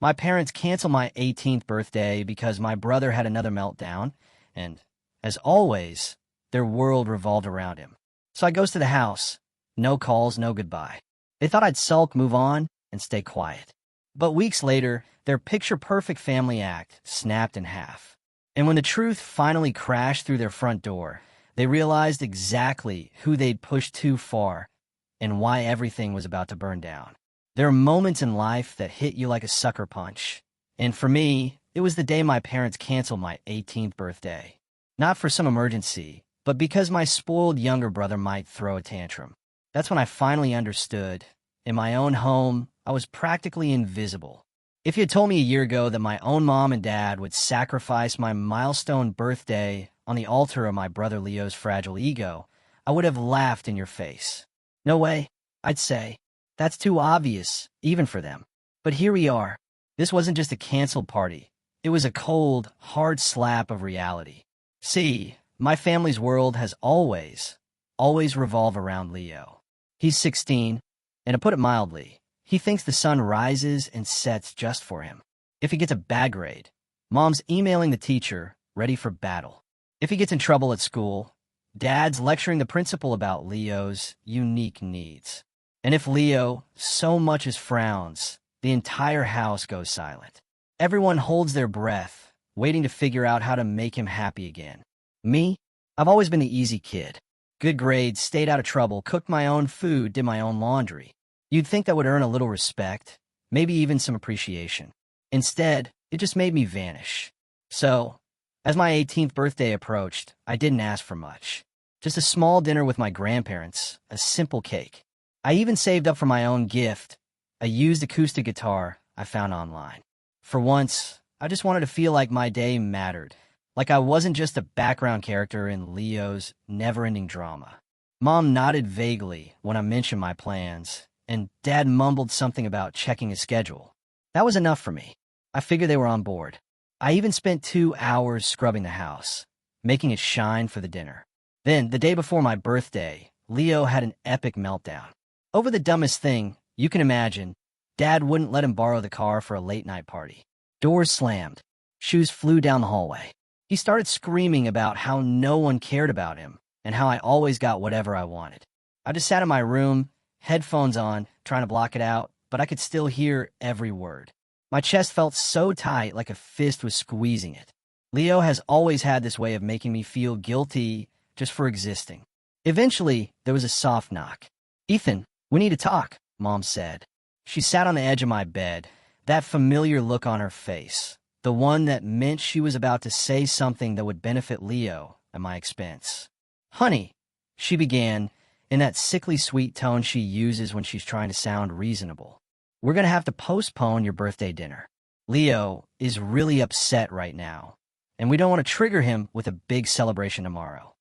My parents canceled my 18th birthday because my brother had another meltdown, and, as always, their world revolved around him. So I goes to the house. No calls, no goodbye. They thought I'd sulk, move on, and stay quiet. But weeks later, their picture-perfect family act snapped in half. And when the truth finally crashed through their front door, they realized exactly who they'd pushed too far and why everything was about to burn down. There are moments in life that hit you like a sucker punch. And for me, it was the day my parents canceled my 18th birthday. Not for some emergency, but because my spoiled younger brother might throw a tantrum. That's when I finally understood. In my own home, I was practically invisible. If you had told me a year ago that my own mom and dad would sacrifice my milestone birthday on the altar of my brother Leo's fragile ego, I would have laughed in your face. No way, I'd say. That's too obvious, even for them. But here we are. This wasn't just a canceled party. It was a cold, hard slap of reality. See, my family's world has always revolved around Leo. He's 16, and to put it mildly, he thinks the sun rises and sets just for him. If he gets a bad grade, mom's emailing the teacher, ready for battle. If he gets in trouble at school, dad's lecturing the principal about Leo's unique needs. And if Leo so much as frowns, the entire house goes silent. Everyone holds their breath, waiting to figure out how to make him happy again. Me? I've always been the easy kid. Good grades, stayed out of trouble, cooked my own food, did my own laundry. You'd think that would earn a little respect, maybe even some appreciation. Instead, it just made me vanish. So, as my 18th birthday approached, I didn't ask for much. Just a small dinner with my grandparents, a simple cake. I even saved up for my own gift, a used acoustic guitar I found online. For once, I just wanted to feel like my day mattered, like I wasn't just a background character in Leo's never-ending drama. Mom nodded vaguely when I mentioned my plans, and Dad mumbled something about checking his schedule. That was enough for me. I figured they were on board. I even spent 2 hours scrubbing the house, making it shine for the dinner. Then, the day before my birthday, Leo had an epic meltdown. Over the dumbest thing you can imagine, Dad wouldn't let him borrow the car for a late-night party. Doors slammed. Shoes flew down the hallway. He started screaming about how no one cared about him and how I always got whatever I wanted. I just sat in my room, headphones on, trying to block it out, but I could still hear every word. My chest felt so tight like a fist was squeezing it. Leo has always had this way of making me feel guilty just for existing. Eventually, there was a soft knock. "Ethan, we need to talk," Mom said. She sat on the edge of my bed, that familiar look on her face, the one that meant she was about to say something that would benefit Leo at my expense. "Honey," she began, in that sickly sweet tone she uses when she's trying to sound reasonable. "We're going to have to postpone your birthday dinner. Leo is really upset right now, and we don't want to trigger him with a big celebration tomorrow."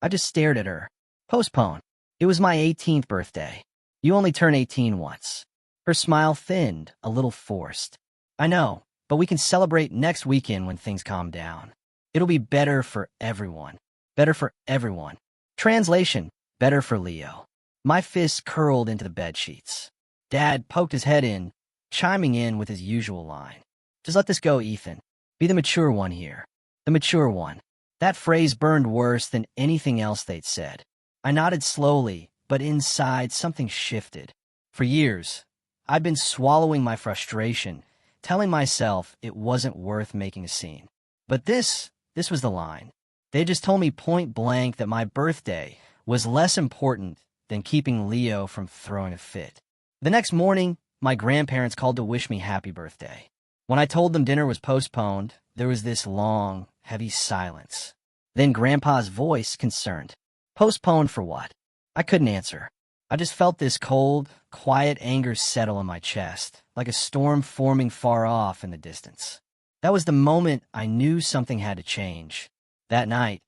I just stared at her. Postpone. It was my 18th birthday. You only turn 18 once. Her smile thinned, a little forced. "I know, but we can celebrate next weekend when things calm down. It'll be better for everyone. Better for everyone." Translation, better for Leo. My fists curled into the bedsheets. Dad poked his head in, chiming in with his usual line. "Just let this go, Ethan. Be the mature one here. The mature one." That phrase burned worse than anything else they'd said. I nodded slowly, but inside something shifted. For years, I'd been swallowing my frustration, telling myself it wasn't worth making a scene. But this was the line. They just told me point blank that my birthday was less important than keeping Leo from throwing a fit. The next morning, my grandparents called to wish me happy birthday. When I told them dinner was postponed, there was this long, heavy silence. Then Grandpa's voice, concerned. "Postponed for what?" I couldn't answer. I just felt this cold, quiet anger settle in my chest, like a storm forming far off in the distance. That was the moment I knew something had to change. That night,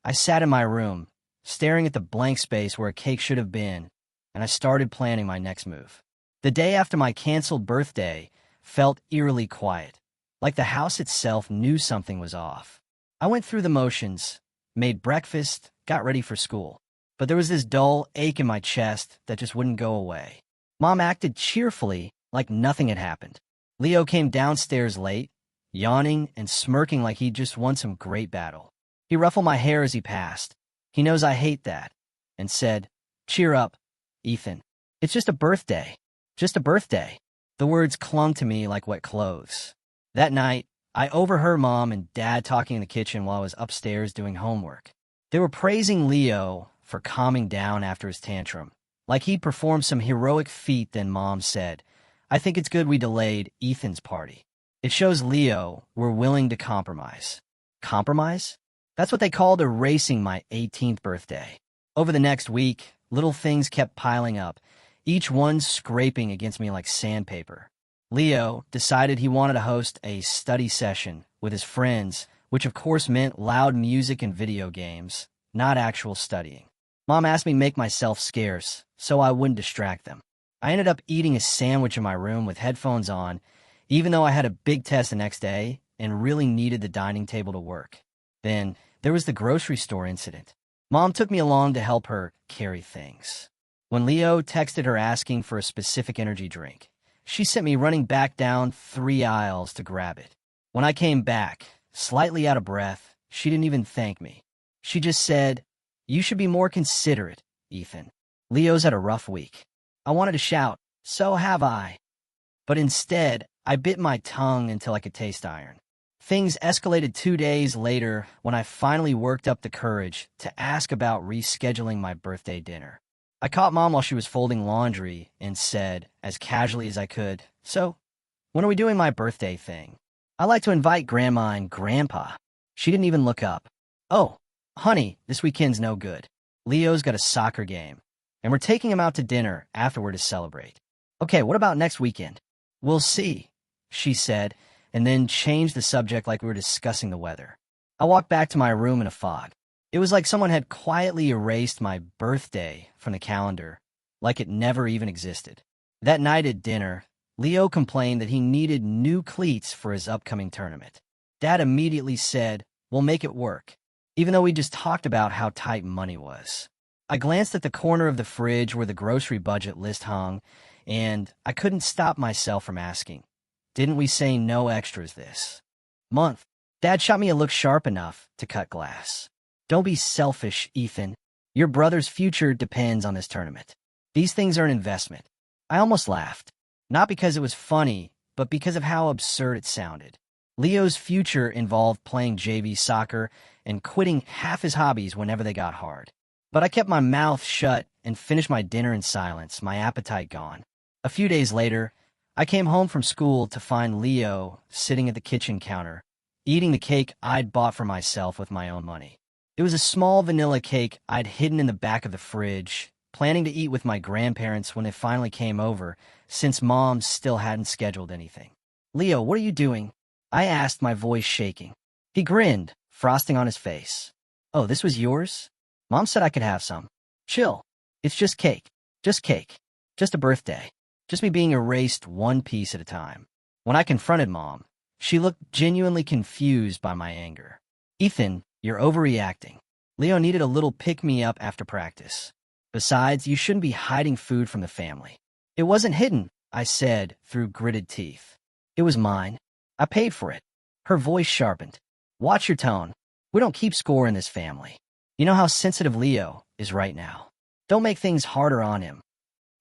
I sat in my room, staring at the blank space where a cake should have been, and I started planning my next move. The day after my canceled birthday felt eerily quiet, like the house itself knew something was off. I went through the motions, made breakfast, got ready for school, but there was this dull ache in my chest that just wouldn't go away. Mom acted cheerfully, like nothing had happened. Leo came downstairs late, yawning and smirking like he'd just won some great battle. He ruffled my hair as he passed. He knows I hate that, and said, "Cheer up, Ethan. It's just a birthday. Just a birthday." The words clung to me like wet clothes. That night, I overheard Mom and Dad talking in the kitchen while I was upstairs doing homework. They were praising Leo for calming down after his tantrum, like he'd performed some heroic feat. Then Mom said, "I think it's good we delayed Ethan's party. It shows Leo we're willing to compromise." Compromise? That's what they called erasing my 18th birthday. Over the next week, little things kept piling up, each one scraping against me like sandpaper. Leo decided he wanted to host a study session with his friends, which of course meant loud music and video games, not actual studying. Mom asked me to make myself scarce, so I wouldn't distract them. I ended up eating a sandwich in my room with headphones on, even though I had a big test the next day and really needed the dining table to work. Then there was the grocery store incident. Mom took me along to help her carry things. When Leo texted her asking for a specific energy drink, she sent me running back down 3 aisles to grab it. When I came back, slightly out of breath, she didn't even thank me. She just said, "You should be more considerate, Ethan. Leo's had a rough week." I wanted to shout, "So have I." But instead, I bit my tongue until I could taste iron. Things escalated 2 days later when I finally worked up the courage to ask about rescheduling my birthday dinner. I caught Mom while she was folding laundry and said, as casually as I could, "So, when are we doing my birthday thing? I like to invite Grandma and Grandpa." She didn't even look up. "Oh, honey, this weekend's no good. Leo's got a soccer game, and we're taking him out to dinner afterward to celebrate." "Okay, what about next weekend?" "We'll see," she said, and then changed the subject like we were discussing the weather. I walked back to my room in a fog. It was like someone had quietly erased my birthday from the calendar, like it never even existed. That night at dinner, Leo complained that he needed new cleats for his upcoming tournament. Dad immediately said, "We'll make it work," even though we just talked about how tight money was. I glanced at the corner of the fridge where the grocery budget list hung, and I couldn't stop myself from asking, "Didn't we say no extras this month?" Dad shot me a look sharp enough to cut glass. "Don't be selfish, Ethan. Your brother's future depends on this tournament. These things are an investment." I almost laughed, not because it was funny, but because of how absurd it sounded. Leo's future involved playing JV soccer and quitting half his hobbies whenever they got hard. But I kept my mouth shut and finished my dinner in silence, my appetite gone. A few days later, I came home from school to find Leo sitting at the kitchen counter, eating the cake I'd bought for myself with my own money. It was a small vanilla cake I'd hidden in the back of the fridge, planning to eat with my grandparents when they finally came over, since Mom still hadn't scheduled anything. "Leo, what are you doing?" I asked, my voice shaking. He grinned, frosting on his face. "Oh, this was yours? Mom said I could have some." "Chill. It's just cake. Just cake. Just a birthday. Just me being erased one piece at a time." When I confronted Mom, she looked genuinely confused by my anger. "Ethan, you're overreacting. Leo needed a little pick-me-up after practice. Besides, you shouldn't be hiding food from the family." "It wasn't hidden," I said through gritted teeth. "It was mine. I paid for it." Her voice sharpened. "Watch your tone. We don't keep score in this family. You know how sensitive Leo is right now. Don't make things harder on him."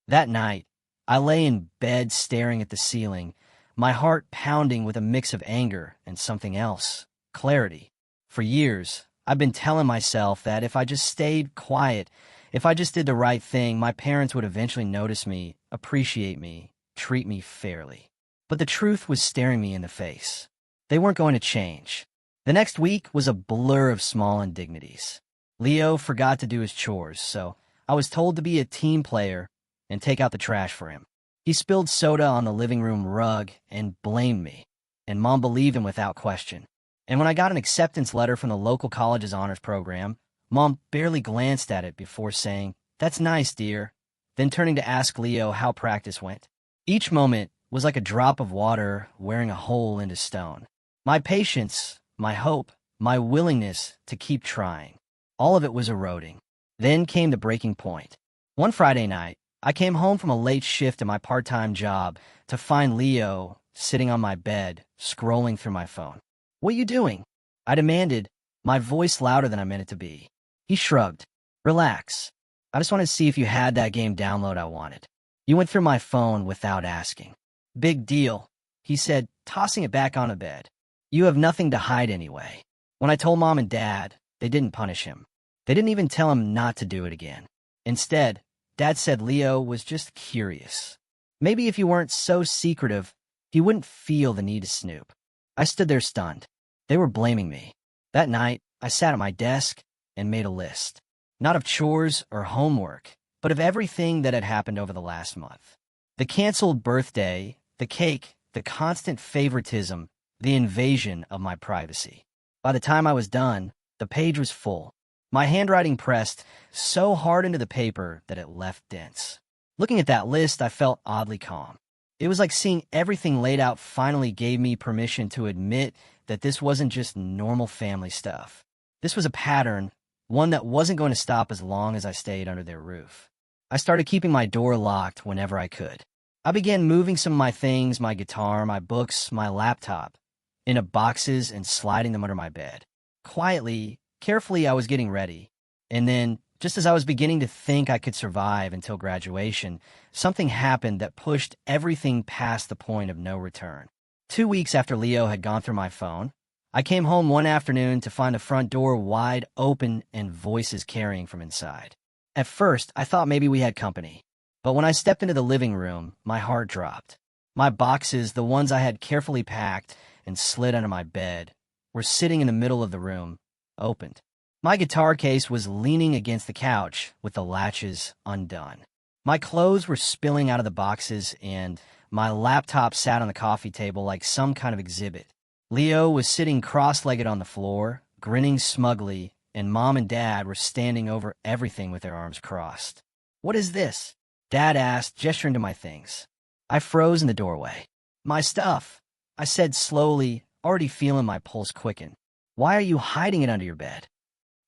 That night, I lay in bed staring at the ceiling, my heart pounding with a mix of anger and something else, clarity. For years, I've been telling myself that if I just stayed quiet, if I just did the right thing, my parents would eventually notice me, appreciate me, treat me fairly. But the truth was staring me in the face. They weren't going to change. The next week was a blur of small indignities. Leo forgot to do his chores, so I was told to be a team player and take out the trash for him. He spilled soda on the living room rug and blamed me, and Mom believed him without question. And when I got an acceptance letter from the local college's honors program, Mom barely glanced at it before saying, "That's nice, dear," then turning to ask Leo how practice went. Each moment was like a drop of water wearing a hole into stone. My patience, my hope, my willingness to keep trying, all of it was eroding. Then came the breaking point. One Friday night, I came home from a late shift at my part-time job to find Leo sitting on my bed, scrolling through my phone. "What are you doing?" I demanded, my voice louder than I meant it to be. He shrugged. "Relax. I just wanted to see if you had that game download I wanted. You went through my phone without asking." "Big deal," he said, tossing it back on the bed. "You have nothing to hide anyway." When I told Mom and Dad, they didn't punish him. They didn't even tell him not to do it again. Instead, Dad said Leo was just curious. Maybe if you weren't so secretive, he wouldn't feel the need to snoop. I stood there stunned. They were blaming me. That night, I sat at my desk and made a list. Not of chores or homework, but of everything that had happened over the last month. The canceled birthday, the cake, the constant favoritism, the invasion of my privacy. By the time I was done, the page was full. My handwriting pressed so hard into the paper that it left dents. Looking at that list, I felt oddly calm. It was like seeing everything laid out finally gave me permission to admit that this wasn't just normal family stuff. This was a pattern, one that wasn't going to stop as long as I stayed under their roof. I started keeping my door locked whenever I could. I began moving some of my things, my guitar, my books, my laptop, into boxes and sliding them under my bed. Quietly, carefully, I was getting ready. And then, just as I was beginning to think I could survive until graduation, something happened that pushed everything past the point of no return. 2 weeks after Leo had gone through my phone, I came home one afternoon to find the front door wide open and voices carrying from inside. At first, I thought maybe we had company. But when I stepped into the living room, my heart dropped. My boxes, the ones I had carefully packed and slid under my bed, were sitting in the middle of the room, opened. My guitar case was leaning against the couch with the latches undone. My clothes were spilling out of the boxes, and my laptop sat on the coffee table like some kind of exhibit. Leo was sitting cross-legged on the floor, grinning smugly, and Mom and Dad were standing over everything with their arms crossed. "What is this?" Dad asked, gesturing to my things. I froze in the doorway. "My stuff," I said slowly, already feeling my pulse quicken. "Why are you hiding it under your bed?"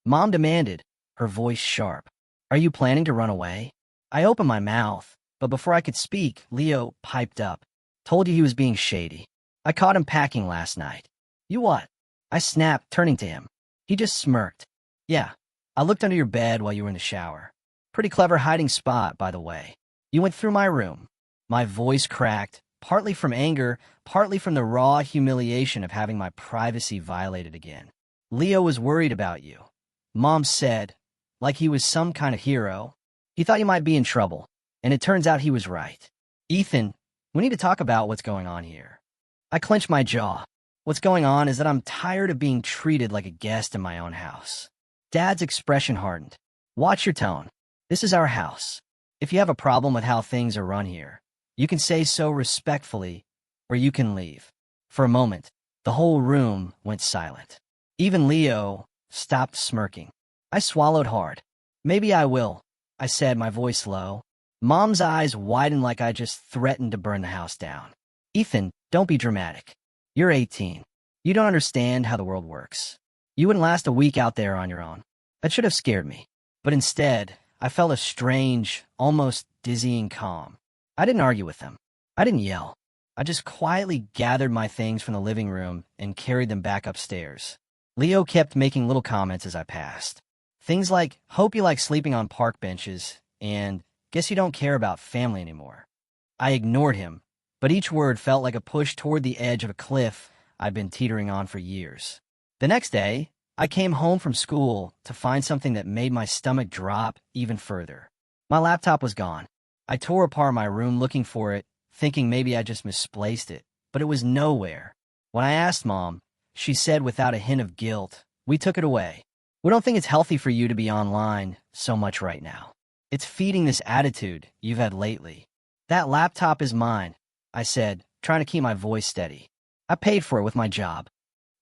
Mom demanded, her voice sharp. "Are you planning to run away?" I opened my mouth, but before I could speak, Leo piped up. "Told you he was being shady. I caught him packing last night." "You what?" I snapped, turning to him. He just smirked. "Yeah, I looked under your bed while you were in the shower. Pretty clever hiding spot, by the way. You went through my room." My voice cracked, partly from anger, partly from the raw humiliation of having my privacy violated again. "Leo was worried about you," Mom said, like he was some kind of hero. "He thought you might be in trouble, and it turns out he was right. Ethan, we need to talk about what's going on here." I clenched my jaw. What's going on is that I'm tired of being treated like a guest in my own house. Dad's expression hardened. "Watch your tone. This is our house. If you have a problem with how things are run here, you can say so respectfully, or you can leave." For a moment, the whole room went silent. Even Leo stopped smirking. I swallowed hard. "Maybe I will," I said, my voice low. Mom's eyes widened like I just threatened to burn the house down. "Ethan, don't be dramatic. You're 18. You don't understand how the world works. You wouldn't last a week out there on your own." That should have scared me. But instead, I felt a strange, almost dizzying calm. I didn't argue with them. I didn't yell. I just quietly gathered my things from the living room and carried them back upstairs. Leo kept making little comments as I passed. Things like, "Hope you like sleeping on park benches," and "Guess you don't care about family anymore." I ignored him, but each word felt like a push toward the edge of a cliff I'd been teetering on for years. The next day, I came home from school to find something that made my stomach drop even further. My laptop was gone. I tore apart my room looking for it, thinking maybe I just misplaced it, but it was nowhere. When I asked Mom, she said without a hint of guilt, "We took it away. We don't think it's healthy for you to be online so much right now. It's feeding this attitude you've had lately." "That laptop is mine," I said, trying to keep my voice steady. "I paid for it with my job."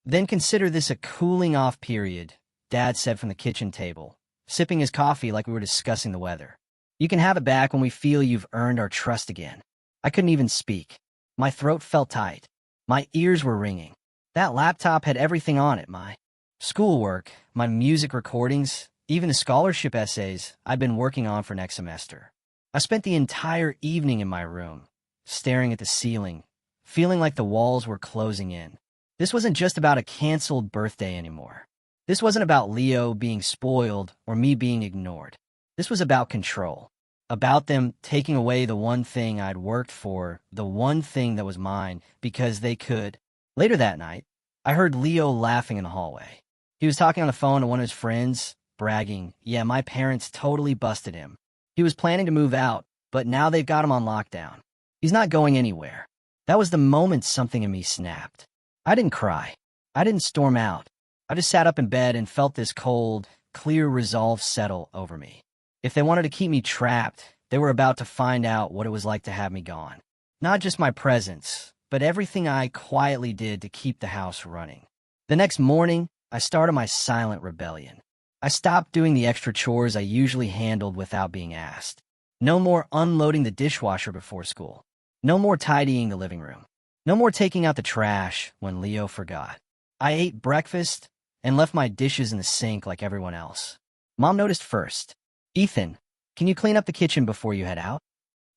"Then consider this a cooling-off period," Dad said from the kitchen table, sipping his coffee like we were discussing the weather. "You can have it back when we feel you've earned our trust again." I couldn't even speak. My throat felt tight. My ears were ringing. That laptop had everything on it, my schoolwork, my music recordings, even the scholarship essays I'd been working on for next semester. I spent the entire evening in my room, staring at the ceiling, feeling like the walls were closing in. This wasn't just about a canceled birthday anymore. This wasn't about Leo being spoiled or me being ignored. This was about control, about them taking away the one thing I'd worked for, the one thing that was mine, because they could. Later that night, I heard Leo laughing in the hallway. He was talking on the phone to one of his friends, bragging, "Yeah, my parents totally busted him. He was planning to move out, but now they've got him on lockdown. He's not going anywhere." That was the moment something in me snapped. I didn't cry. I didn't storm out. I just sat up in bed and felt this cold, clear resolve settle over me. If they wanted to keep me trapped, they were about to find out what it was like to have me gone. Not just my presence, but everything I quietly did to keep the house running. The next morning, I started my silent rebellion. I stopped doing the extra chores I usually handled without being asked. No more unloading the dishwasher before school. No more tidying the living room. No more taking out the trash when Leo forgot. I ate breakfast and left my dishes in the sink like everyone else. Mom noticed first. "Ethan, can you clean up the kitchen before you head out?"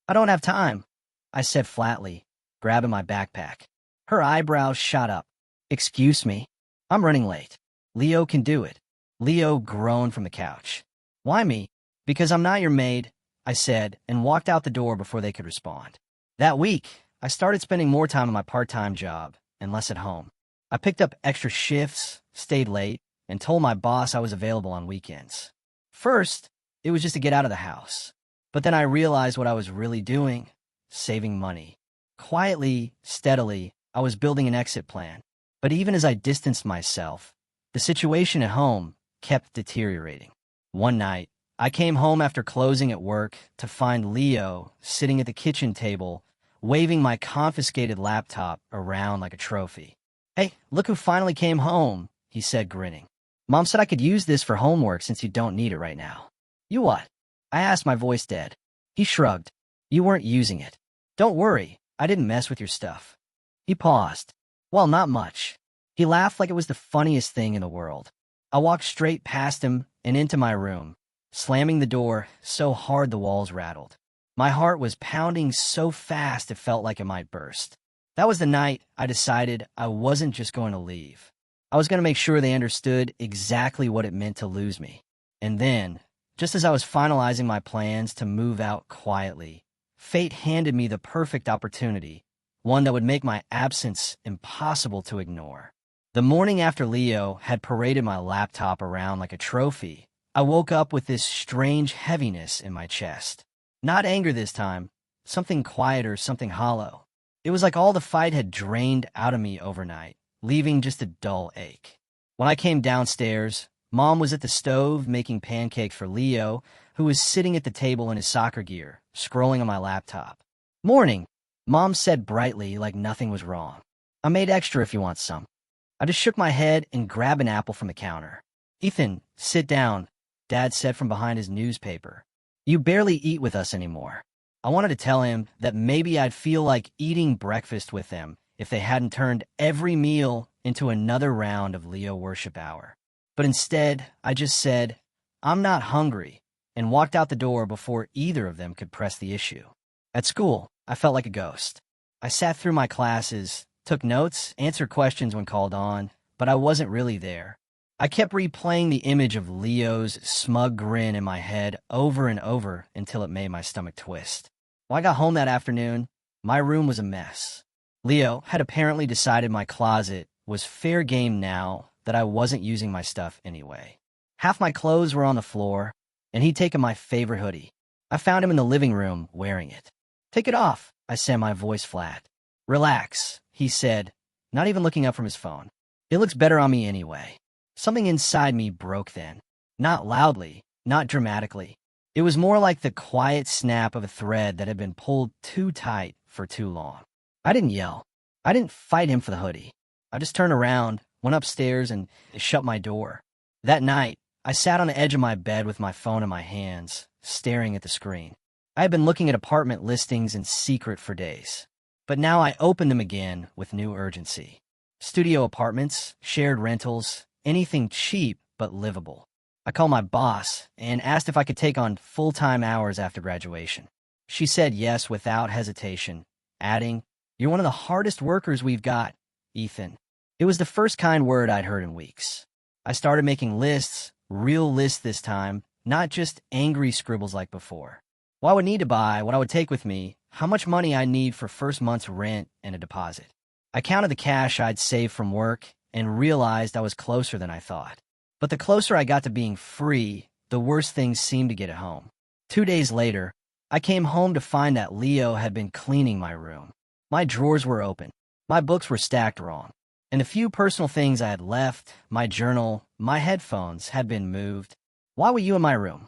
"I don't have time," I said flatly, grabbing my backpack. Her eyebrows shot up. "Excuse me, I'm running late. Leo can do it." Leo groaned from the couch. "Why me?" "Because I'm not your maid," I said, and walked out the door before they could respond. That week, I started spending more time on my part-time job and less at home. I picked up extra shifts, stayed late, and told my boss I was available on weekends. First, it was just to get out of the house. But then I realized what I was really doing: saving money. Quietly, steadily, I was building an exit plan. But even as I distanced myself, the situation at home kept deteriorating. One night, I came home after closing at work to find Leo sitting at the kitchen table, waving my confiscated laptop around like a trophy. "Hey, look who finally came home," he said, grinning. "Mom said I could use this for homework since you don't need it right now." "You what?" I asked, my voice dead. He shrugged. "You weren't using it." "Don't worry, I didn't mess with your stuff." He paused. "Well, not much." He laughed like it was the funniest thing in the world. I walked straight past him and into my room, slamming the door so hard the walls rattled. My heart was pounding so fast it felt like it might burst. That was the night I decided I wasn't just going to leave. I was going to make sure they understood exactly what it meant to lose me. And then, just as I was finalizing my plans to move out quietly, fate handed me the perfect opportunity, one that would make my absence impossible to ignore. The morning after Leo had paraded my laptop around like a trophy, I woke up with this strange heaviness in my chest. Not anger this time, something quieter, something hollow. It was like all the fight had drained out of me overnight, leaving just a dull ache. When I came downstairs, Mom was at the stove making pancakes for Leo, who was sitting at the table in his soccer gear, scrolling on my laptop. "Morning," Mom said brightly, like nothing was wrong. "I made extra if you want some." I just shook my head and grabbed an apple from the counter. "Ethan, sit down," Dad said from behind his newspaper. "You barely eat with us anymore." I wanted to tell him that maybe I'd feel like eating breakfast with them if they hadn't turned every meal into another round of Leo worship hour. But instead, I just said, "I'm not hungry," and walked out the door before either of them could press the issue. At school, I felt like a ghost. I sat through my classes, took notes, answered questions when called on, but I wasn't really there. I kept replaying the image of Leo's smug grin in my head over and over until it made my stomach twist. When I got home that afternoon, my room was a mess. Leo had apparently decided my closet was fair game now that I wasn't using my stuff anyway. Half my clothes were on the floor, and he'd taken my favorite hoodie. I found him in the living room wearing it. "Take it off," I said, my voice flat. "Relax," he said, not even looking up from his phone. "It looks better on me anyway." Something inside me broke then. Not loudly, not dramatically. It was more like the quiet snap of a thread that had been pulled too tight for too long. I didn't yell. I didn't fight him for the hoodie. I just turned around, went upstairs, and shut my door. That night, I sat on the edge of my bed with my phone in my hands, staring at the screen. I had been looking at apartment listings in secret for days. But now I opened them again with new urgency. Studio apartments, shared rentals, anything cheap but livable. I called my boss and asked if I could take on full-time hours after graduation. She said yes without hesitation, adding, You're one of the hardest workers we've got, Ethan. It was the first kind word I'd heard in weeks. I started making lists, real lists this time, not just angry scribbles like before. What I would need to buy, what I would take with me, how much money I need for first month's rent and a deposit. I counted the cash I'd saved from work and realized I was closer than I thought. But the closer I got to being free, the worse things seemed to get at home. 2 days later, I came home to find that Leo had been cleaning my room. My drawers were open. My books were stacked wrong. And the few personal things I had left, my journal, my headphones, had been moved. "Why were you in my room?"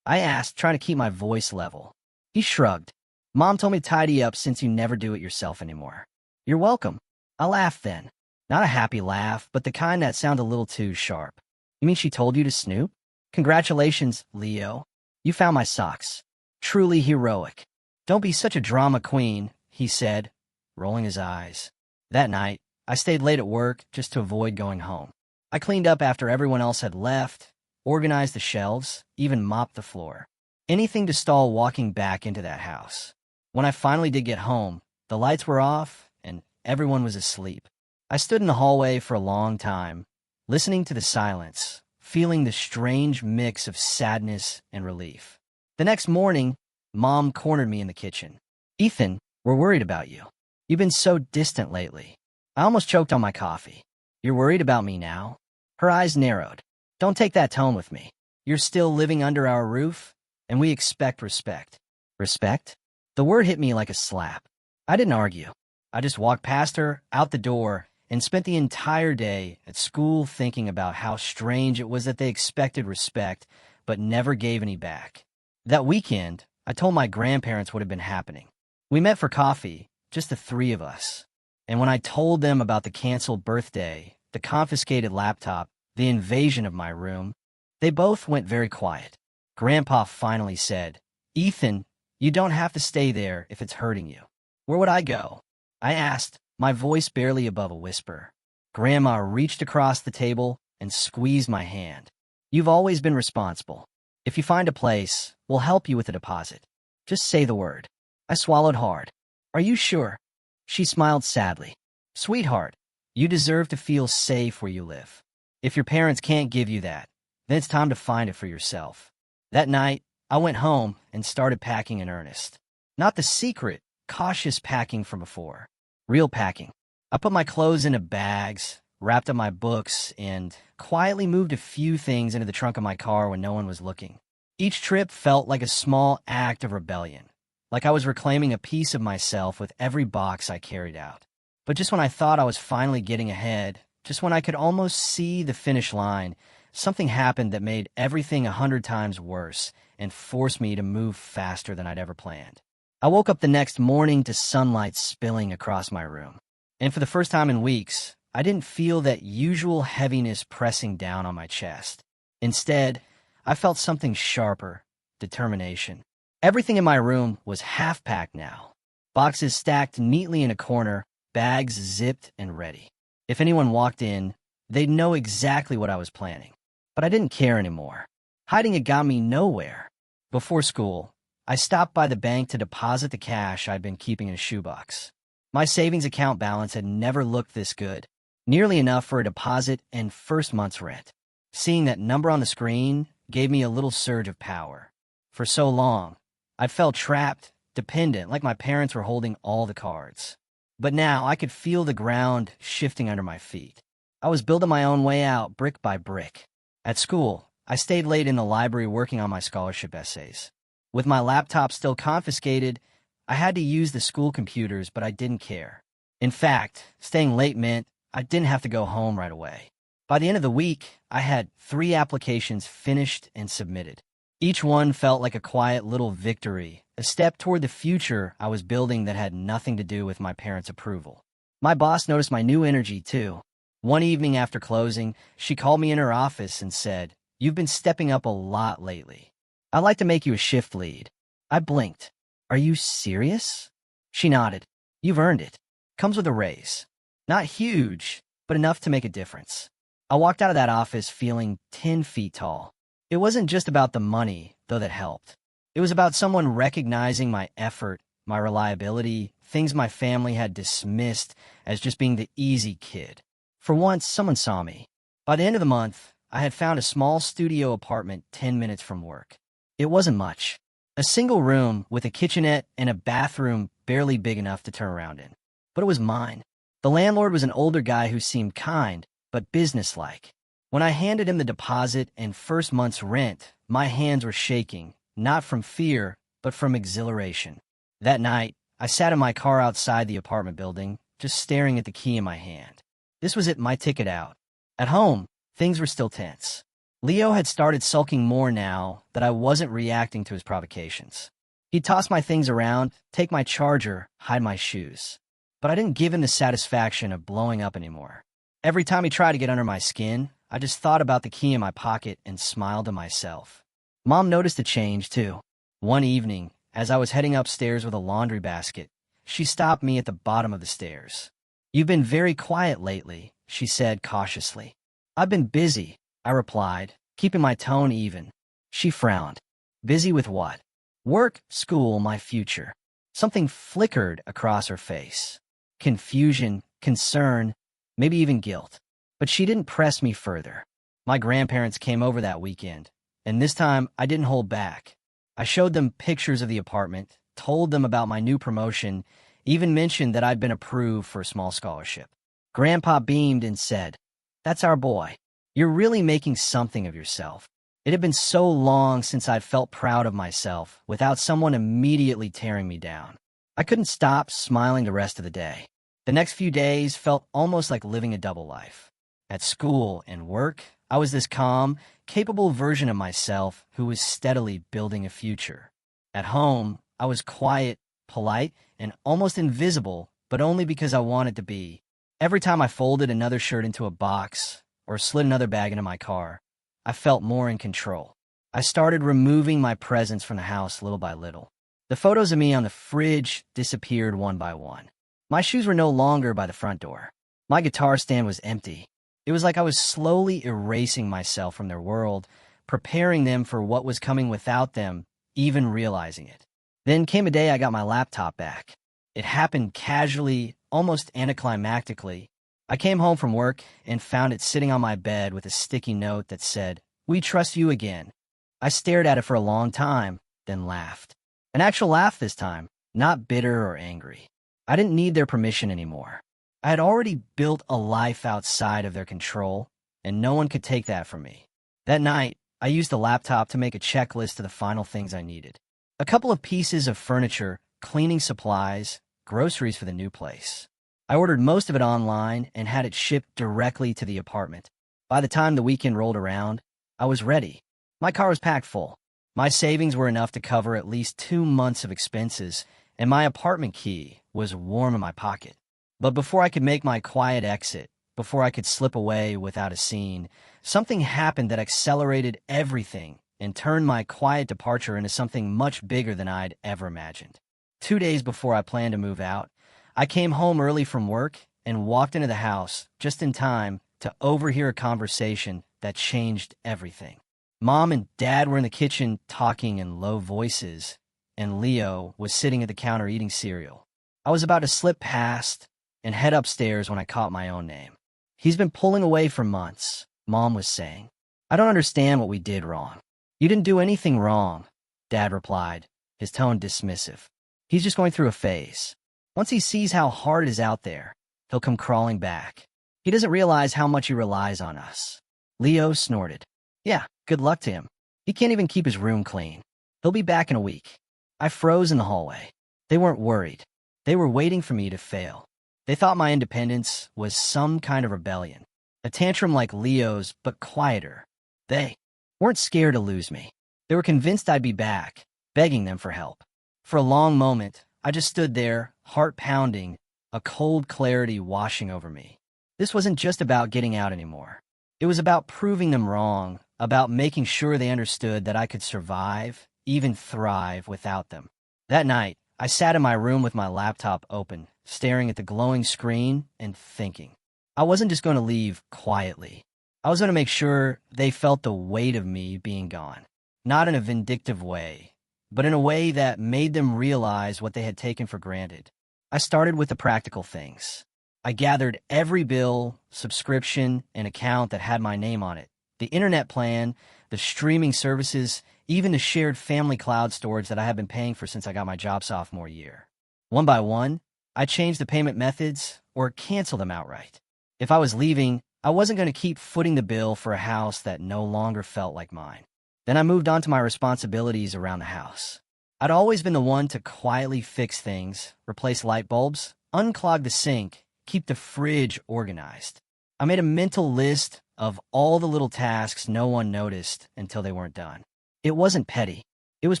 I asked, trying to keep my voice level. He shrugged. "Mom told me to tidy up since you never do it yourself anymore." "You're welcome." I laughed then. Not a happy laugh, but the kind that sounded a little too sharp. "You mean she told you to snoop?" "Congratulations, Leo. You found my socks. Truly heroic." "Don't be such a drama queen," he said, rolling his eyes. That night, I stayed late at work just to avoid going home. I cleaned up after everyone else had left, organized the shelves, even mopped the floor. Anything to stall walking back into that house. When I finally did get home, the lights were off and everyone was asleep. I stood in the hallway for a long time, listening to the silence, feeling the strange mix of sadness and relief. The next morning, Mom cornered me in the kitchen. "Ethan, we're worried about you. You've been so distant lately." I almost choked on my coffee. "You're worried about me now?" Her eyes narrowed. "Don't take that tone with me. You're still living under our roof, and we expect respect." Respect? The word hit me like a slap. I didn't argue. I just walked past her, out the door, and spent the entire day at school thinking about how strange it was that they expected respect, but never gave any back. That weekend, I told my grandparents what had been happening. We met for coffee, just the three of us. And when I told them about the canceled birthday, the confiscated laptop, the invasion of my room, they both went very quiet. Grandpa finally said, "Ethan, you don't have to stay there if it's hurting you." "Where would I go?" I asked, my voice barely above a whisper. Grandma reached across the table and squeezed my hand. "You've always been responsible. If you find a place, we'll help you with a deposit. Just say the word." I swallowed hard. "Are you sure?" She smiled sadly. "Sweetheart, you deserve to feel safe where you live. If your parents can't give you that, then it's time to find it for yourself." That night, I went home and started packing in earnest. Not the secret, cautious packing from before. Real packing. I put my clothes into bags, wrapped up my books, and quietly moved a few things into the trunk of my car when no one was looking. Each trip felt like a small act of rebellion, like I was reclaiming a piece of myself with every box I carried out. But just when I thought I was finally getting ahead, just when I could almost see the finish line, something happened that made everything 100 times worse and forced me to move faster than I'd ever planned. I woke up the next morning to sunlight spilling across my room. And for the first time in weeks, I didn't feel that usual heaviness pressing down on my chest. Instead, I felt something sharper, determination. Everything in my room was half-packed now. Boxes stacked neatly in a corner, bags zipped and ready. If anyone walked in, they'd know exactly what I was planning. But I didn't care anymore. Hiding it got me nowhere. Before school, I stopped by the bank to deposit the cash I'd been keeping in a shoebox. My savings account balance had never looked this good, nearly enough for a deposit and first month's rent. Seeing that number on the screen gave me a little surge of power. For so long, I'd felt trapped, dependent, like my parents were holding all the cards. But now I could feel the ground shifting under my feet. I was building my own way out, brick by brick. At school, I stayed late in the library working on my scholarship essays. With my laptop still confiscated, I had to use the school computers, but I didn't care. In fact, staying late meant I didn't have to go home right away. By the end of the week, I had 3 applications finished and submitted. Each one felt like a quiet little victory, a step toward the future I was building that had nothing to do with my parents' approval. My boss noticed my new energy, too. One evening after closing, she called me in her office and said, "You've been stepping up a lot lately. I'd like to make you a shift lead." I blinked. "Are you serious?" She nodded. "You've earned it. Comes with a raise. Not huge, but enough to make a difference." I walked out of that office feeling 10 feet tall. It wasn't just about the money, though that helped. It was about someone recognizing my effort, my reliability, things my family had dismissed as just being the easy kid. For once, someone saw me. By the end of the month, I had found a small studio apartment 10 minutes from work. It wasn't much. A single room with a kitchenette and a bathroom barely big enough to turn around in. But it was mine. The landlord was an older guy who seemed kind, but businesslike. When I handed him the deposit and first month's rent, my hands were shaking, not from fear, but from exhilaration. That night, I sat in my car outside the apartment building, just staring at the key in my hand. This was it, my ticket out. At home, things were still tense. Leo had started sulking more now that I wasn't reacting to his provocations. He'd toss my things around, take my charger, hide my shoes. But I didn't give him the satisfaction of blowing up anymore. Every time he tried to get under my skin, I just thought about the key in my pocket and smiled to myself. Mom noticed a change, too. One evening, as I was heading upstairs with a laundry basket, she stopped me at the bottom of the stairs. "You've been very quiet lately," she said cautiously. "I've been busy," I replied, keeping my tone even. She frowned. "Busy with what?" "Work, school, my future." Something flickered across her face. Confusion, concern, maybe even guilt. But she didn't press me further. My grandparents came over that weekend, and this time I didn't hold back. I showed them pictures of the apartment, told them about my new promotion, even mentioned that I'd been approved for a small scholarship. Grandpa beamed and said, "That's our boy. You're really making something of yourself." It had been so long since I'd felt proud of myself without someone immediately tearing me down. I couldn't stop smiling the rest of the day. The next few days felt almost like living a double life. At school and work, I was this calm, capable version of myself who was steadily building a future. At home, I was quiet, polite, and almost invisible, but only because I wanted to be. Every time I folded another shirt into a box or slid another bag into my car, I felt more in control. I started removing my presence from the house little by little. The photos of me on the fridge disappeared one by one. My shoes were no longer by the front door. My guitar stand was empty. It was like I was slowly erasing myself from their world, preparing them for what was coming without them, even realizing it. Then came a day I got my laptop back. It happened casually, almost anticlimactically. I came home from work and found it sitting on my bed with a sticky note that said, "We trust you again." I stared at it for a long time, then laughed. An actual laugh this time, not bitter or angry. I didn't need their permission anymore. I had already built a life outside of their control, and no one could take that from me. That night, I used the laptop to make a checklist of the final things I needed. A couple of pieces of furniture, cleaning supplies, groceries for the new place. I ordered most of it online and had it shipped directly to the apartment. By the time the weekend rolled around, I was ready. My car was packed full. My savings were enough to cover at least 2 months of expenses, and my apartment key was warm in my pocket. But before I could make my quiet exit, before I could slip away without a scene, something happened that accelerated everything and turned my quiet departure into something much bigger than I'd ever imagined. 2 days before I planned to move out, I came home early from work and walked into the house just in time to overhear a conversation that changed everything. Mom and Dad were in the kitchen talking in low voices, and Leo was sitting at the counter eating cereal. I was about to slip past and head upstairs when I caught my own name. "He's been pulling away for months," Mom was saying. "I don't understand what we did wrong." "You didn't do anything wrong," Dad replied, his tone dismissive. "He's just going through a phase. Once he sees how hard it is out there, he'll come crawling back. He doesn't realize how much he relies on us." Leo snorted. "Yeah, good luck to him. He can't even keep his room clean. He'll be back in a week." I froze in the hallway. They weren't worried. They were waiting for me to fail. They thought my independence was some kind of rebellion, a tantrum like Leo's, but quieter. They weren't scared to lose me. They were convinced I'd be back, begging them for help. For a long moment, I just stood there, heart pounding, a cold clarity washing over me. This wasn't just about getting out anymore. It was about proving them wrong, about making sure they understood that I could survive, even thrive without them. That night, I sat in my room with my laptop open, staring at the glowing screen and thinking. I wasn't just going to leave quietly. I was going to make sure they felt the weight of me being gone. Not in a vindictive way, but in a way that made them realize what they had taken for granted. I started with the practical things. I gathered every bill, subscription, and account that had my name on it. The internet plan, the streaming services, even the shared family cloud storage that I have been paying for since I got my job sophomore year. One by one, I changed the payment methods or canceled them outright. If I was leaving, I wasn't going to keep footing the bill for a house that no longer felt like mine. Then I moved on to my responsibilities around the house. I'd always been the one to quietly fix things, replace light bulbs, unclog the sink, keep the fridge organized. I made a mental list of all the little tasks no one noticed until they weren't done. It wasn't petty. It was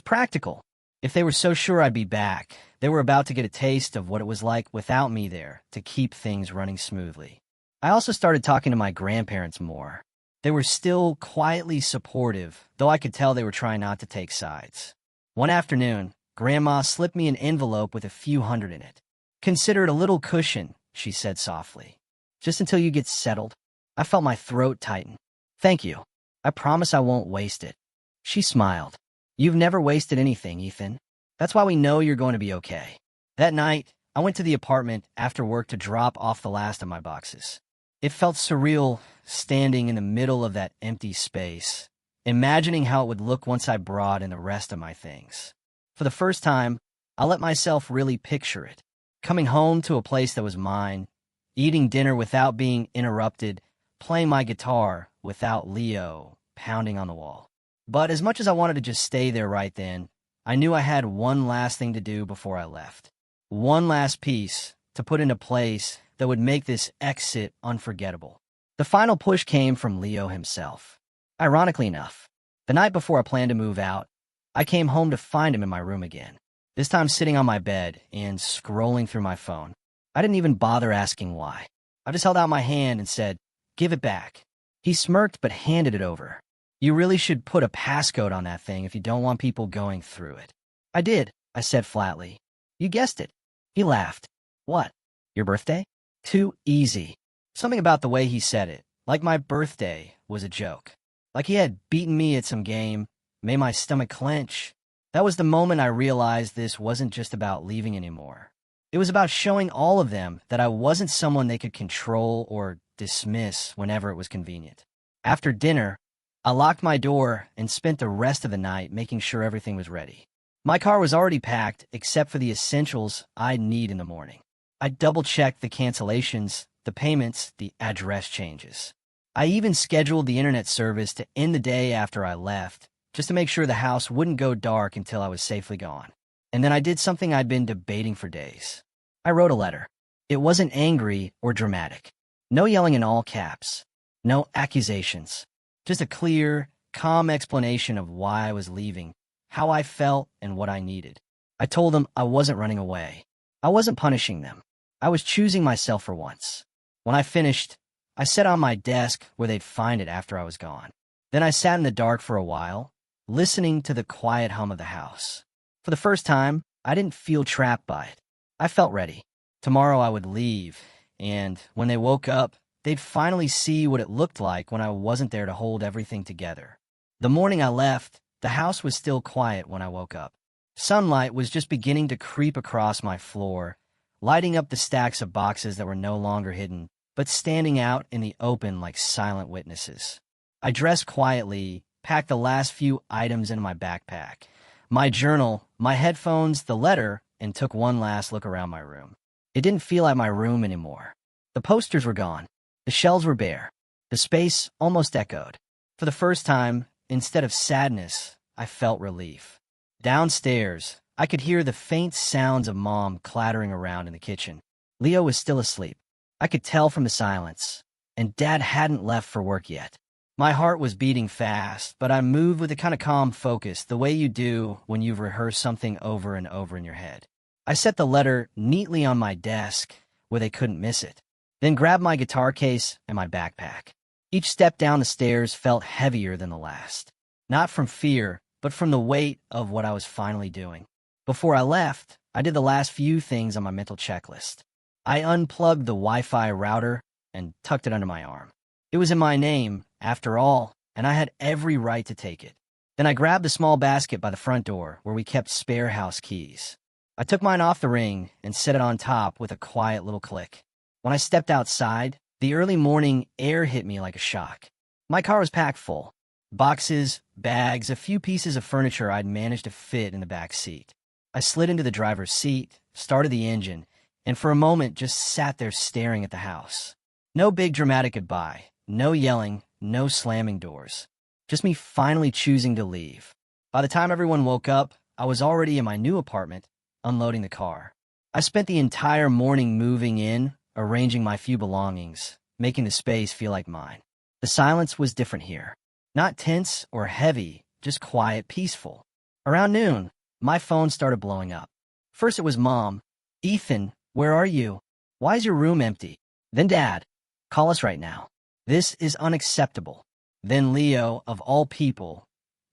practical. If they were so sure I'd be back, they were about to get a taste of what it was like without me there to keep things running smoothly. I also started talking to my grandparents more. They were still quietly supportive, though I could tell they were trying not to take sides. One afternoon, Grandma slipped me an envelope with a few hundred in it. "Consider it a little cushion," she said softly. "Just until you get settled." I felt my throat tighten. "Thank you. I promise I won't waste it." She smiled. "You've never wasted anything, Ethan. That's why we know you're going to be okay." That night, I went to the apartment after work to drop off the last of my boxes. It felt surreal standing in the middle of that empty space, imagining how it would look once I brought in the rest of my things. For the first time, I let myself really picture it. Coming home to a place that was mine, eating dinner without being interrupted, playing my guitar without Leo pounding on the wall. But as much as I wanted to just stay there right then, I knew I had one last thing to do before I left. One last piece to put into place that would make this exit unforgettable. The final push came from Leo himself. Ironically enough, the night before I planned to move out, I came home to find him in my room again, this time sitting on my bed and scrolling through my phone. I didn't even bother asking why. I just held out my hand and said, "Give it back." He smirked but handed it over. "You really should put a passcode on that thing if you don't want people going through it." "I did," I said flatly. "You guessed it." He laughed. "What? Your birthday?" Too easy. Something about the way he said it, like my birthday was a joke. Like he had beaten me at some game, made my stomach clench. That was the moment I realized this wasn't just about leaving anymore. It was about showing all of them that I wasn't someone they could control or dismiss whenever it was convenient. After dinner, I locked my door and spent the rest of the night making sure everything was ready. My car was already packed except for the essentials I'd need in the morning. I double-checked the cancellations, the payments, the address changes. I even scheduled the internet service to end the day after I left, just to make sure the house wouldn't go dark until I was safely gone. And then I did something I'd been debating for days. I wrote a letter. It wasn't angry or dramatic. No yelling in all caps. No accusations. Just a clear, calm explanation of why I was leaving, how I felt, and what I needed. I told them I wasn't running away. I wasn't punishing them. I was choosing myself for once. When I finished, I set it on my desk where they'd find it after I was gone. Then I sat in the dark for a while, listening to the quiet hum of the house. For the first time, I didn't feel trapped by it. I felt ready. Tomorrow I would leave, and when they woke up, they'd finally see what it looked like when I wasn't there to hold everything together. The morning I left, the house was still quiet when I woke up. Sunlight was just beginning to creep across my floor, lighting up the stacks of boxes that were no longer hidden, but standing out in the open like silent witnesses. I dressed quietly, packed the last few items in my backpack, my journal, my headphones, the letter, and took one last look around my room. It didn't feel like my room anymore. The posters were gone. The shelves were bare. The space almost echoed. For the first time, instead of sadness, I felt relief. Downstairs, I could hear the faint sounds of Mom clattering around in the kitchen. Leo was still asleep. I could tell from the silence, and Dad hadn't left for work yet. My heart was beating fast, but I moved with a kind of calm focus, the way you do when you've rehearsed something over and over in your head. I set the letter neatly on my desk where they couldn't miss it, then grabbed my guitar case and my backpack. Each step down the stairs felt heavier than the last, not from fear, but from the weight of what I was finally doing. Before I left, I did the last few things on my mental checklist. I unplugged the Wi-Fi router and tucked it under my arm. It was in my name, after all, and I had every right to take it. Then I grabbed the small basket by the front door where we kept spare house keys. I took mine off the ring and set it on top with a quiet little click. When I stepped outside, the early morning air hit me like a shock. My car was packed full. Boxes, bags, a few pieces of furniture I'd managed to fit in the back seat. I slid into the driver's seat, started the engine, and for a moment just sat there staring at the house. No big dramatic goodbye, no yelling, no slamming doors. Just me finally choosing to leave. By the time everyone woke up, I was already in my new apartment, unloading the car. I spent the entire morning moving in, arranging my few belongings, making the space feel like mine. The silence was different here. Not tense or heavy, just quiet, peaceful. Around noon, my phone started blowing up. First it was Mom. "Ethan, where are you? Why is your room empty?" Then Dad. "Call us right now. This is unacceptable." Then Leo, of all people.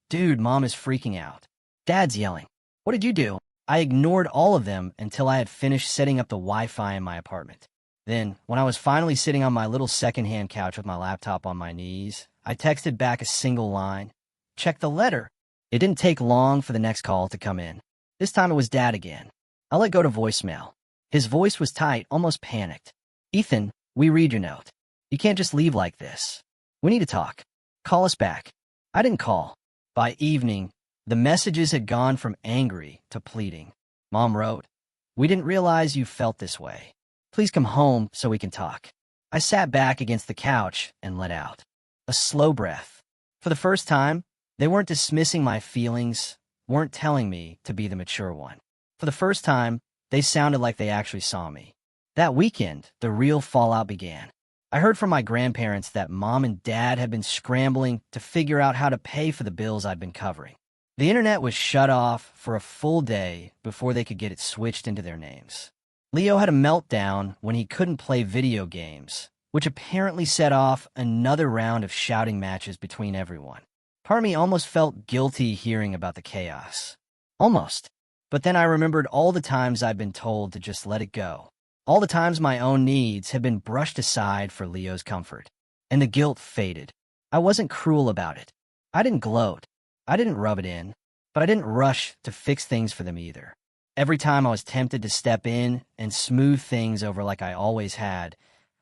"Dude, Mom is freaking out." Dad's yelling. "What did you do?" I ignored all of them until I had finished setting up the Wi-Fi in my apartment. Then, when I was finally sitting on my little secondhand couch with my laptop on my knees, I texted back a single line. "Check the letter." It didn't take long for the next call to come in. This time it was Dad again. I let go to voicemail. His voice was tight, almost panicked. "Ethan, we read your note. You can't just leave like this. We need to talk. Call us back." I didn't call. By evening, the messages had gone from angry to pleading. Mom wrote, "We didn't realize you felt this way. Please come home so we can talk." I sat back against the couch and let out a slow breath. For the first time, they weren't dismissing my feelings, weren't telling me to be the mature one. For the first time, they sounded like they actually saw me. That weekend, the real fallout began. I heard from my grandparents that Mom and Dad had been scrambling to figure out how to pay for the bills I'd been covering. The internet was shut off for a full day before they could get it switched into their names. Leo had a meltdown when he couldn't play video games, which apparently set off another round of shouting matches between everyone. Part of me almost felt guilty hearing about the chaos. Almost. But then I remembered all the times I'd been told to just let it go. All the times my own needs had been brushed aside for Leo's comfort. And the guilt faded. I wasn't cruel about it. I didn't gloat. I didn't rub it in. But I didn't rush to fix things for them either. Every time I was tempted to step in and smooth things over like I always had,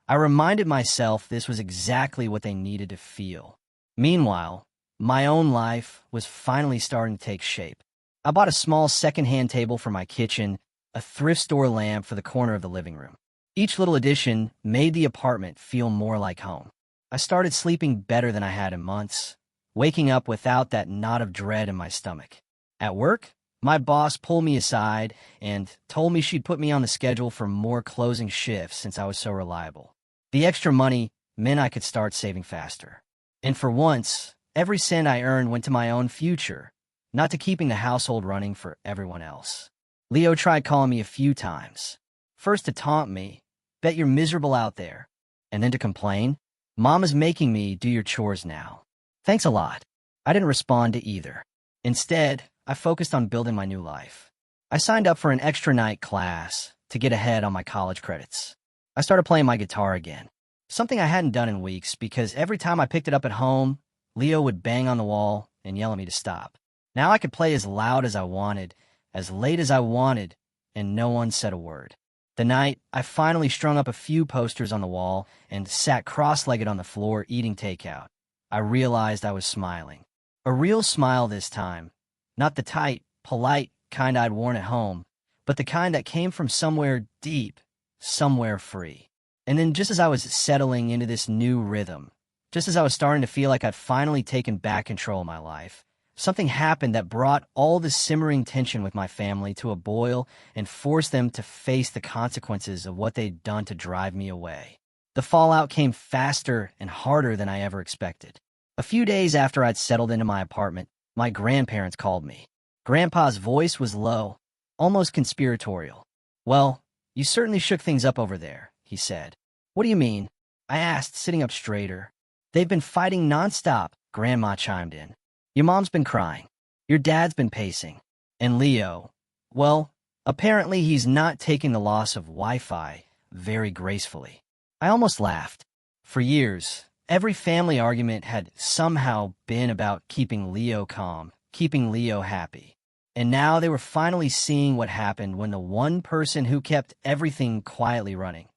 I reminded myself this was exactly what they needed to feel. Meanwhile, my own life was finally starting to take shape. I bought a small second-hand table for my kitchen, a thrift store lamp for the corner of the living room. Each little addition made the apartment feel more like home. I started sleeping better than I had in months, waking up without that knot of dread in my stomach. At work, my boss pulled me aside and told me she'd put me on the schedule for more closing shifts since I was so reliable. The extra money meant I could start saving faster. And for once, every cent I earned went to my own future, not to keeping the household running for everyone else. Leo tried calling me a few times. First to taunt me, "Bet you're miserable out there," and then to complain, "Mama's making me do your chores now." Thanks a lot. I didn't respond to either. Instead, I focused on building my new life. I signed up for an extra night class to get ahead on my college credits. I started playing my guitar again, something I hadn't done in weeks because every time I picked it up at home, Leo would bang on the wall and yell at me to stop. Now I could play as loud as I wanted, as late as I wanted, and no one said a word. The night, I finally strung up a few posters on the wall and sat cross-legged on the floor eating takeout. I realized I was smiling. A real smile this time. Not the tight, polite kind I'd worn at home, but the kind that came from somewhere deep, somewhere free. And then just as I was settling into this new rhythm, just as I was starting to feel like I'd finally taken back control of my life, something happened that brought all the simmering tension with my family to a boil and forced them to face the consequences of what they'd done to drive me away. The fallout came faster and harder than I ever expected. A few days after I'd settled into my apartment, my grandparents called me. Grandpa's voice was low, almost conspiratorial. "Well, you certainly shook things up over there," he said. "What do you mean?" I asked, sitting up straighter. "They've been fighting nonstop," Grandma chimed in. "Your mom's been crying. Your dad's been pacing. And Leo, well, apparently he's not taking the loss of Wi-Fi very gracefully." I almost laughed. For years, every family argument had somehow been about keeping Leo calm, keeping Leo happy. And now they were finally seeing what happened when the one person who kept everything quietly running,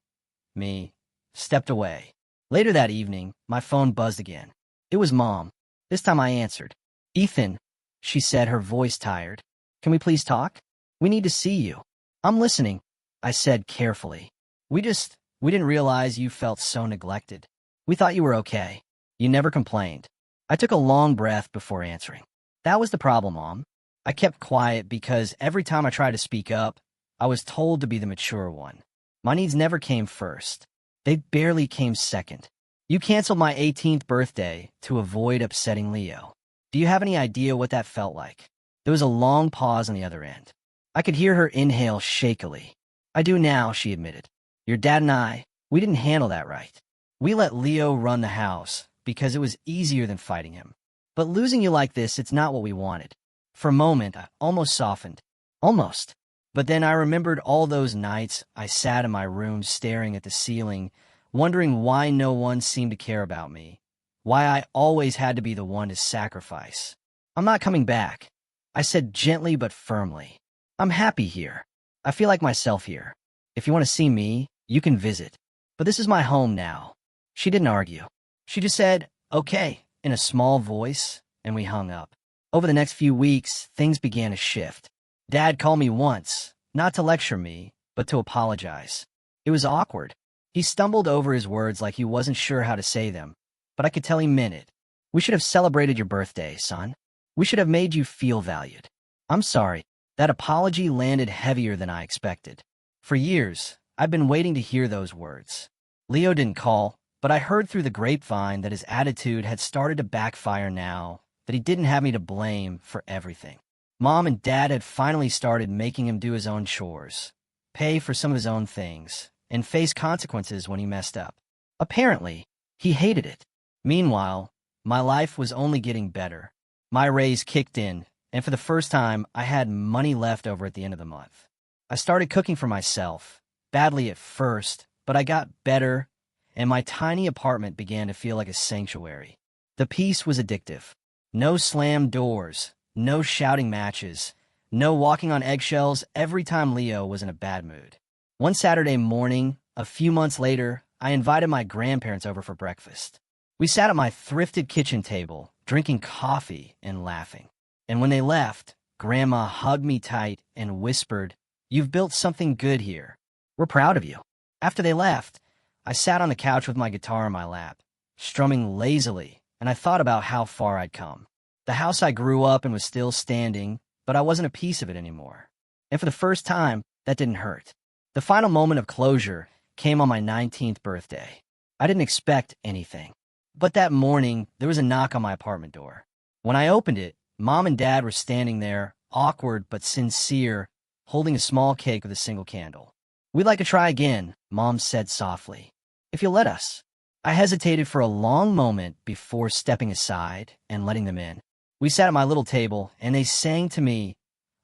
me, stepped away. Later that evening, my phone buzzed again. It was Mom. This time I answered. "Ethan," she said, her voice tired. "Can we please talk? We need to see you." "I'm listening," I said carefully. We didn't realize you felt so neglected. We thought you were okay. You never complained." I took a long breath before answering. "That was the problem, Mom. I kept quiet because every time I tried to speak up, I was told to be the mature one. My needs never came first. They barely came second. You canceled my 18th birthday to avoid upsetting Leo. Do you have any idea what that felt like?" There was a long pause on the other end. I could hear her inhale shakily. "I do now," she admitted. "Your dad and I, we didn't handle that right. We let Leo run the house because it was easier than fighting him. But losing you like this, it's not what we wanted." For a moment, I almost softened. Almost. But then I remembered all those nights I sat in my room staring at the ceiling, wondering why no one seemed to care about me, why I always had to be the one to sacrifice. "I'm not coming back," I said gently but firmly. "I'm happy here. I feel like myself here. If you want to see me, you can visit. But this is my home now." She didn't argue. She just said, "Okay," in a small voice, and we hung up. Over the next few weeks, things began to shift. Dad called me once, not to lecture me, but to apologize. It was awkward. He stumbled over his words like he wasn't sure how to say them, but I could tell he meant it. "We should have celebrated your birthday, son. We should have made you feel valued." "I'm sorry." That apology landed heavier than I expected. For years, I've been waiting to hear those words. Leo didn't call, but I heard through the grapevine that his attitude had started to backfire now, that he didn't have me to blame for everything. Mom and Dad had finally started making him do his own chores, pay for some of his own things, and face consequences when he messed up. Apparently, he hated it. Meanwhile, my life was only getting better. My raise kicked in, and for the first time, I had money left over at the end of the month. I started cooking for myself, badly at first, but I got better, and my tiny apartment began to feel like a sanctuary. The peace was addictive. No slammed doors, no shouting matches, no walking on eggshells every time Leo was in a bad mood. One Saturday morning, a few months later, I invited my grandparents over for breakfast. We sat at my thrifted kitchen table, drinking coffee and laughing. And when they left, Grandma hugged me tight and whispered, "You've built something good here. We're proud of you." After they left, I sat on the couch with my guitar in my lap, strumming lazily, and I thought about how far I'd come. The house I grew up in was still standing, but I wasn't a piece of it anymore. And for the first time, that didn't hurt. The final moment of closure came on my 19th birthday. I didn't expect anything. But that morning, there was a knock on my apartment door. When I opened it, Mom and Dad were standing there, awkward but sincere, holding a small cake with a single candle. "We'd like to try again," Mom said softly. "If you'll let us." I hesitated for a long moment before stepping aside and letting them in. We sat at my little table, and they sang to me,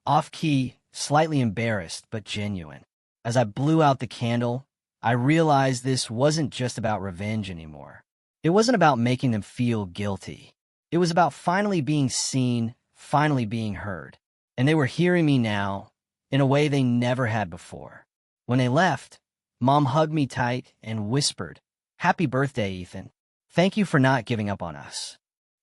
off-key, slightly embarrassed, but genuine. As I blew out the candle, I realized this wasn't just about revenge anymore. It wasn't about making them feel guilty. It was about finally being seen, finally being heard. And they were hearing me now in a way they never had before. When they left, Mom hugged me tight and whispered, "Happy birthday, Ethan. Thank you for not giving up on us."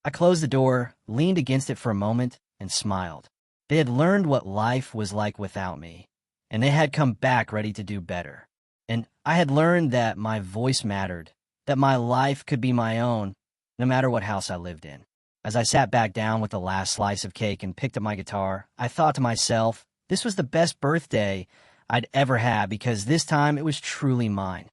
I closed the door, leaned against it for a moment, and smiled. They had learned what life was like without me, and they had come back ready to do better. And I had learned that my voice mattered, that my life could be my own, no matter what house I lived in. As I sat back down with the last slice of cake and picked up my guitar, I thought to myself, this was the best birthday I'd ever had because this time it was truly mine.